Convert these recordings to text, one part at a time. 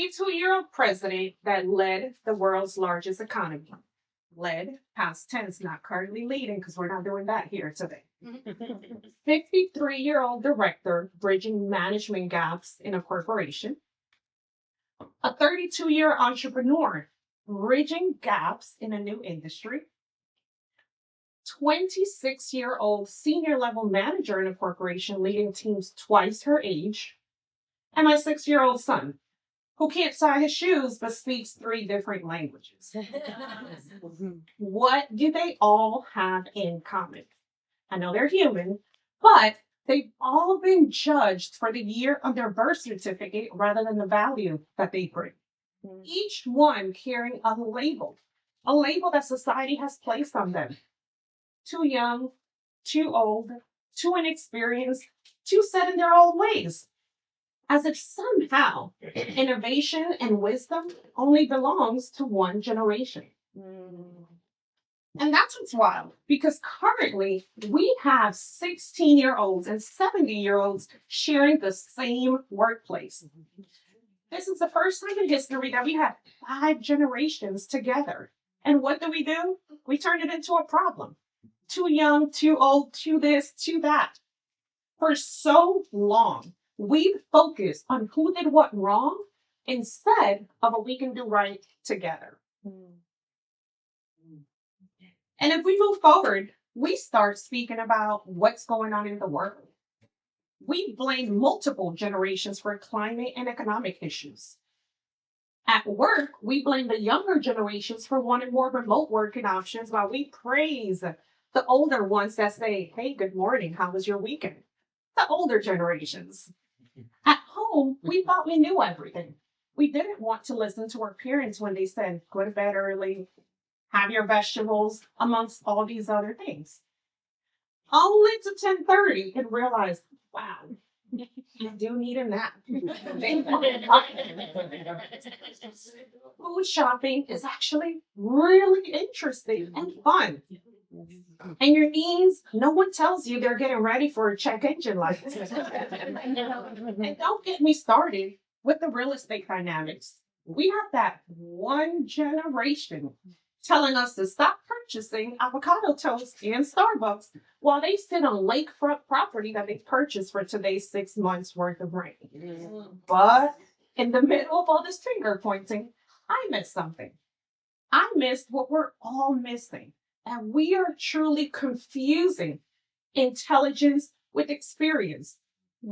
82-year-old president that led the world's largest economy. Led, past tense, not currently leading, because we're not doing that here today. 53-year-old director bridging management gaps in a corporation. A 32-year entrepreneur bridging gaps in a new industry. 26-year-old senior level manager in a corporation leading teams twice her age. And my 6-year-old son, who can't tie his shoes but speaks 3 different languages. What do they all have in common? I know they're human, but they've all been judged for the year of their birth certificate rather than the value that they bring. Each one carrying a label that society has placed on them. Too young, too old, too inexperienced, too set in their old ways. As if somehow innovation and wisdom only belongs to one generation. And that's what's wild, because currently we have 16-year-olds and 70-year-olds sharing the same workplace. This is the first time in history that we have 5 generations together. And what do? We turn it into a problem. Too young, too old, too this, too that. For so long, we've focused on who did what wrong instead of what we can do right together. And if we move forward, we start speaking about what's going on in the world. We blame multiple generations for climate and economic issues. At work, we blame the younger generations for wanting more remote working options while we praise the older ones that say, hey, good morning, how was your weekend? The older generations. At home, we thought we knew everything. We didn't want to listen to our parents when they said, go to bed early, have your vegetables, amongst all these other things. Only to 10:30 and realize, wow, I do need a nap. Food shopping is actually really interesting and fun. And your needs, no one tells you they're getting ready for a check engine light. And don't get me started with the real estate dynamics. We have that one generation telling us to stop purchasing avocado toast and Starbucks while they sit on lakefront property that they purchased for today's 6 months worth of rent. But in the middle of all this finger pointing, I missed something. I missed what we're all missing. And we are truly confusing intelligence with experience.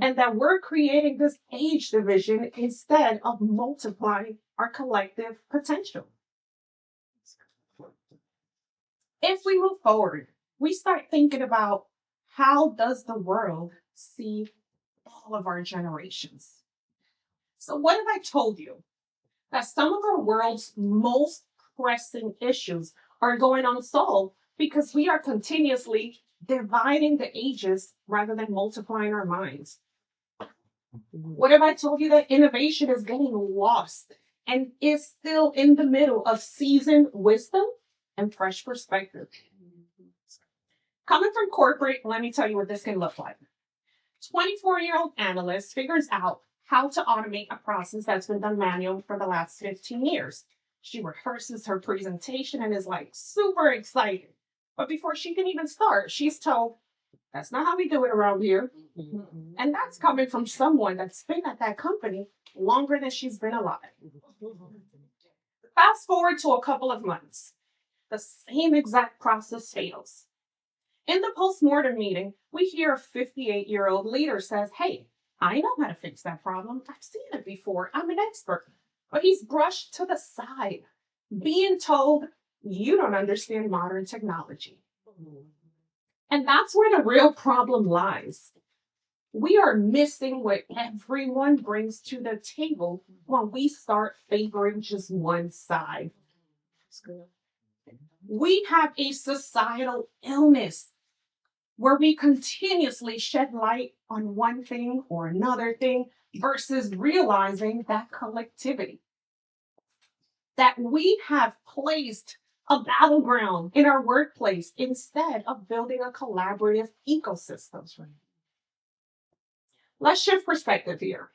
And that we're creating this age division instead of multiplying our collective potential. If we move forward, we start thinking about how does the world see all of our generations? So what if I told you that some of our world's most pressing issues are going unsolved because we are continuously dividing the ages rather than multiplying our minds? What if I told you that innovation is getting lost and is still in the middle of seasoned wisdom and fresh perspective? Coming from corporate, let me tell you what this can look like. 24-year-old analyst figures out how to automate a process that's been done manual for the last 15 years. She rehearses her presentation and is like super excited. But before she can even start, she's told, that's not how we do it around here. And that's coming from someone that's been at that company longer than she's been alive. Fast forward to a couple of months. The same exact process fails. In the post-mortem meeting, we hear a 58-year-old leader says, hey, I know how to fix that problem. I've seen it before. I'm an expert. But he's brushed to the side, being told, you don't understand modern technology. And that's where the real problem lies. We are missing what everyone brings to the table when we start favoring just one side. We have a societal illness where we continuously shed light on one thing or another thing versus realizing that collectivity, that we have placed a battleground in our workplace instead of building a collaborative ecosystem. Let's shift perspective here.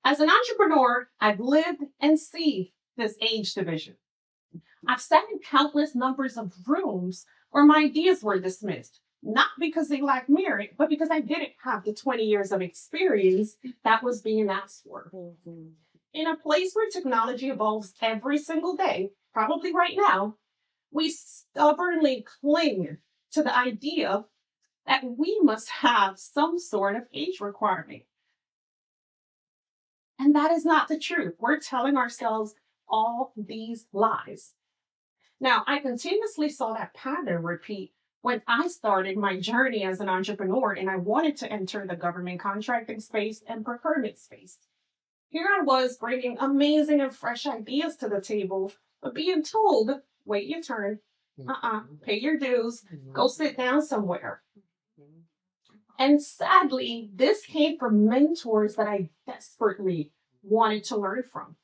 As an entrepreneur, I've lived and seen this age division. I've sat in countless numbers of rooms where my ideas were dismissed, not because they lacked merit, but because I didn't have the 20 years of experience that was being asked for. In a place where technology evolves every single day, probably right now, we stubbornly cling to the idea that we must have some sort of age requirement. And that is not the truth. We're telling ourselves all these lies. Now, I continuously saw that pattern repeat when I started my journey as an entrepreneur and I wanted to enter the government contracting space and procurement space. Here I was bringing amazing and fresh ideas to the table, but being told, wait your turn, pay your dues, go sit down somewhere. And sadly, this came from mentors that I desperately wanted to learn from.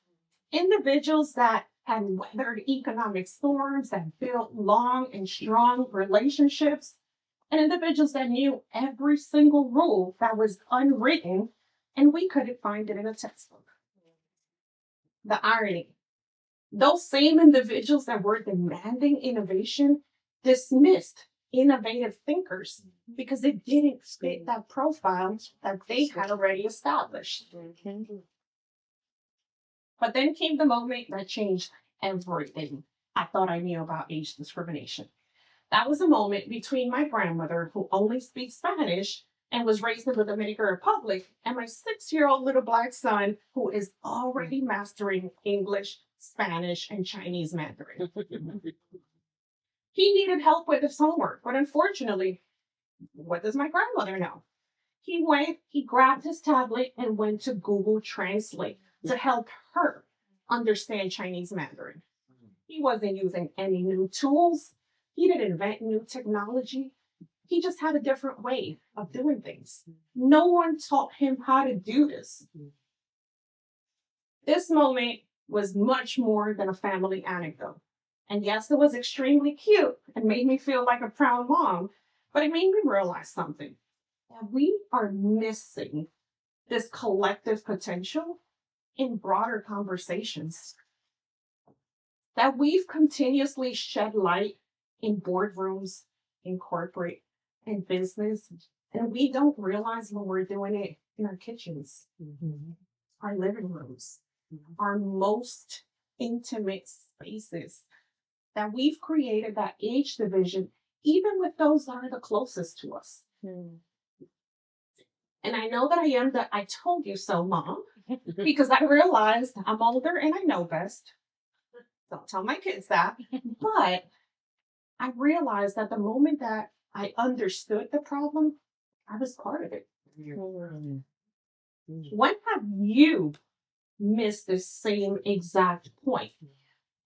Individuals that had weathered economic storms, that built long and strong relationships, and individuals that knew every single rule that was unwritten and we couldn't find it in a textbook. The irony, those same individuals that were demanding innovation dismissed innovative thinkers because it didn't fit that profile that they had already established. But then came the moment that changed everything I thought I knew about age discrimination. That was a moment between my grandmother, who only speaks Spanish and was raised in the Dominican Republic, and my 6-year-old little Black son, who is already mastering English, Spanish, and Chinese Mandarin. He needed help with his homework, but unfortunately, what does my grandmother know? He grabbed his tablet and went to Google Translate to help her understand Chinese Mandarin. He wasn't using any new tools. He didn't invent new technology. He just had a different way of doing things. No one taught him how to do this. This moment was much more than a family anecdote. And yes, it was extremely cute and made me feel like a proud mom, but it made me realize something, that we are missing this collective potential in broader conversations, that we've continuously shed light in boardrooms, in corporate, and business, and we don't realize when we're doing it in our kitchens, our living rooms, our most intimate spaces, that we've created that age division, even with those that are the closest to us. And I know that I am the I told you so mom, because I realized I'm older and I know best. Don't tell my kids that. But I realized that the moment that I understood the problem, I was part of it. When have you missed the same exact point?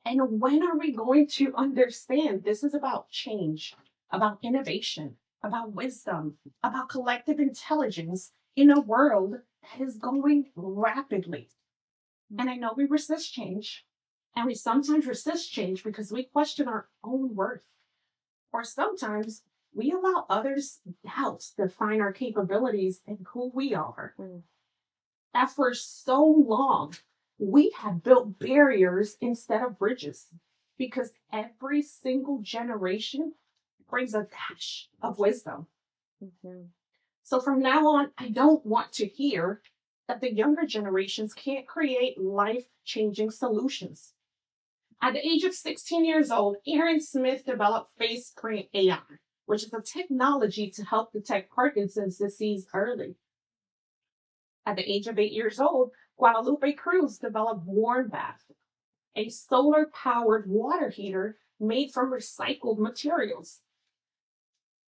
And when are we going to understand this is about change, about innovation, about wisdom, about collective intelligence in a world that is going rapidly? And I know we resist change, and we sometimes resist change because we question our own worth. Or sometimes we allow others' doubts define our capabilities and who we are. That for so long, we have built barriers instead of bridges, because every single generation brings a dash of wisdom. So from now on, I don't want to hear that the younger generations can't create life-changing solutions. At the age of 16 years old, Aaron Smith developed face screen AI, which is a technology to help detect Parkinson's disease early. At the age of 8 years old, Guadalupe Cruz developed Warm Bath, a solar-powered water heater made from recycled materials.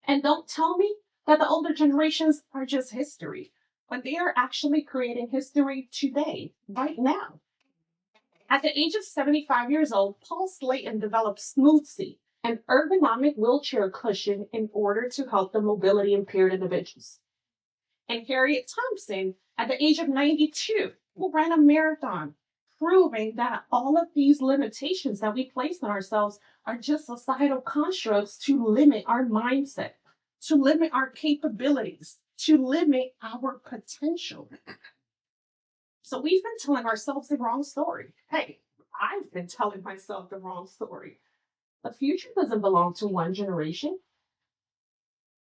And don't tell me that the older generations are just history, but they are actually creating history today, right now. At the age of 75 years old, Paul Slayton developed Smoothie, an ergonomic wheelchair cushion in order to help the mobility impaired individuals. And Harriet Thompson, at the age of 92, who ran a marathon, proving that all of these limitations that we place on ourselves are just societal constructs to limit our mindset, to limit our capabilities, to limit our potential. So we've been telling ourselves the wrong story. Hey, I've been telling myself the wrong story. The future doesn't belong to one generation.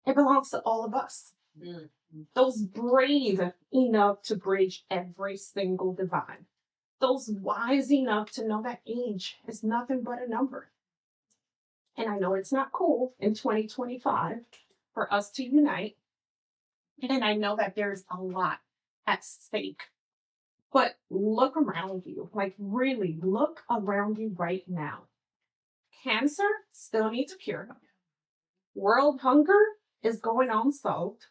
It belongs to all of us. Mm. Those brave enough to bridge every single divide. Those wise enough to know that age is nothing but a number. And I know it's not cool in 2025 for us to unite. And I know that there's a lot at stake. But look around you, like really look around you right now. Cancer still needs a cure. World hunger is going unsolved.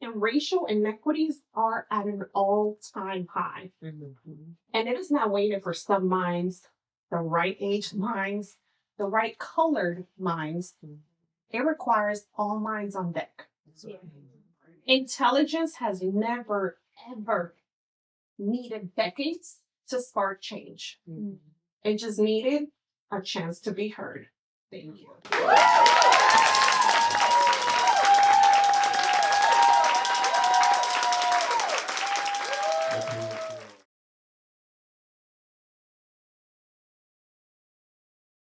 And racial inequities are at an all-time high. Mm-hmm. And it is not waiting for some minds, the right age minds, the right colored minds. It requires all minds on deck. Yeah. Intelligence has never, ever needed decades to spark change. Mm-hmm. It just needed a chance to be heard. Thank you.